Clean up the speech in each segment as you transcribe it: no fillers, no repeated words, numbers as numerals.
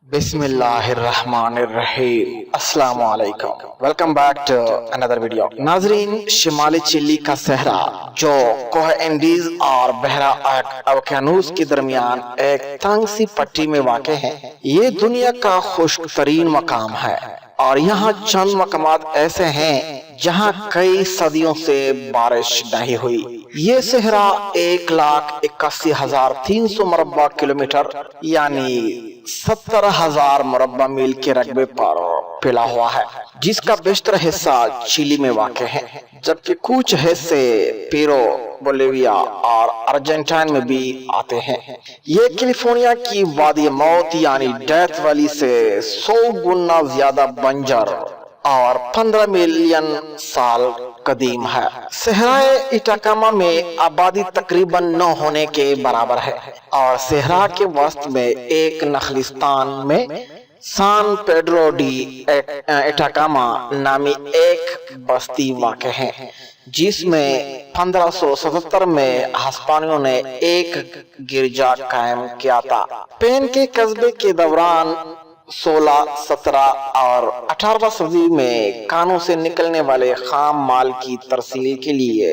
बिस्मिल्लाहिर्रहमानिर्रहीम। अस्सलाम वालेकुम। Welcome back to another video. नाजरीन, शिमाली चिली का सहरा जो कोह एंडीज और बहरा ओकेयानूस के दरमियान एक तंग सी पट्टी में वाक़ है, ये दुनिया का खुश्क तरीन मकाम है और यहाँ चंद मकामात ऐसे हैं जहाँ कई सदियों से बारिश नहीं हुई। ये सहरा 1,81,300 मुरब्बा किलोमीटर यानी 70,000 मुरब्बा मील के रकबे पर फैला हुआ है, जिसका बेशतर हिस्सा चिली में वाक़ है, जबकि कुछ हिस्से पेरू, बोलिविया और अर्जेंटीना में भी आते हैं। ये कैलिफोर्निया की वादी मौत यानी डेथ वैली से 100 गुना ज्यादा बंजर और 15 मिलियन साल कदीम है। सहराए इटाकामा में आबादी तकरीबन 9 होने के बराबर है और सहरा के वस्त में एक नखलिस्तान में सान पेड्रो डी इटाकामा नामी एक बस्ती वाक़ है, जिसमें 1577 में हिस्पानियों ने एक गिरजा कायम किया था। स्पेन के कस्बे के दौरान 16, 17 और 18वीं सदी में कानों से निकलने वाले खाम माल की तरसील के लिए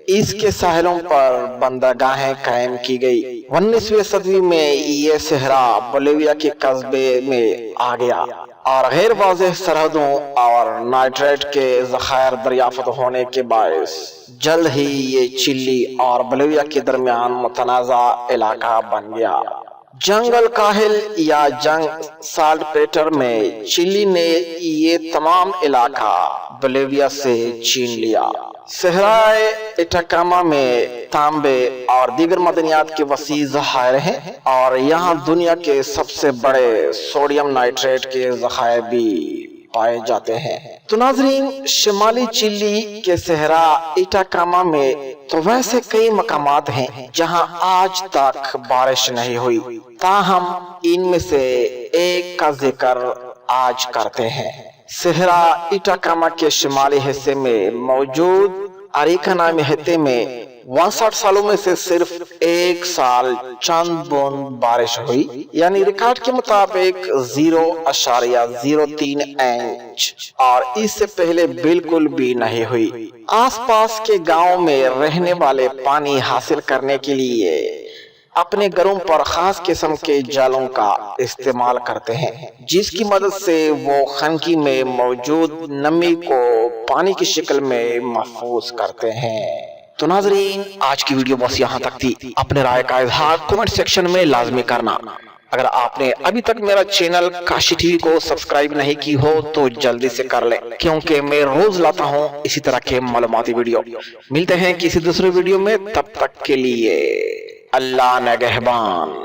इसके साहिलों पर बंदरगाहें कायम की गई। 19वीं सदी में ये सहरा बोलिविया के कस्बे में आ गया और गैर वाज़ेह सरहदों और नाइट्रेट के ज़खायर दरियाफ्त होने के बायस जल्द ही ये चिली और बोलिविया के दरमियान मुतनाज़ा इलाका बन गया। जंगल काहिल या जंग साल्ट पेटर में चिली ने ये तमाम इलाका बोलिविया से छीन लिया। सहराए इटाकामा में तांबे और दीगर मदनियात के वसी ज़खायर हैं और यहाँ दुनिया के सबसे बड़े सोडियम नाइट्रेट के ज़खायर भी पाए जाते हैं। तो नाजरीन, शिमाली चिली के सहरा इटाकामा में तो वैसे कई मकामात हैं जहां आज तक बारिश नहीं हुई, ताहम इनमें से एक का जिक्र आज करते हैं। सहरा इटाकामा के शिमाली हिस्से में मौजूद अरिका नामी खित्ते में 62 सालों में से सिर्फ एक साल चंद बूंद बारिश हुई, यानी रिकॉर्ड के मुताबिक 0.03 इंच, और इससे पहले बिल्कुल भी नहीं हुई। आसपास के गांव में रहने वाले पानी हासिल करने के लिए अपने घरों पर खास किस्म के जालों का इस्तेमाल करते हैं, जिसकी मदद से वो खनकी में मौजूद नमी को पानी की शक्ल में महफूज करते हैं। तो नाजरीन, आज की वीडियो बस यहाँ तक थी। अपने राय का इजहार कमेंट सेक्शन में लाजमी करना। अगर आपने अभी तक मेरा चैनल काशी टीवी को सब्सक्राइब नहीं की हो तो जल्दी से कर लें, क्योंकि मैं रोज लाता हूँ इसी तरह के मालूमाती वीडियो। मिलते हैं किसी दूसरे वीडियो में, तब तक के लिए अल्लाह निगहबान।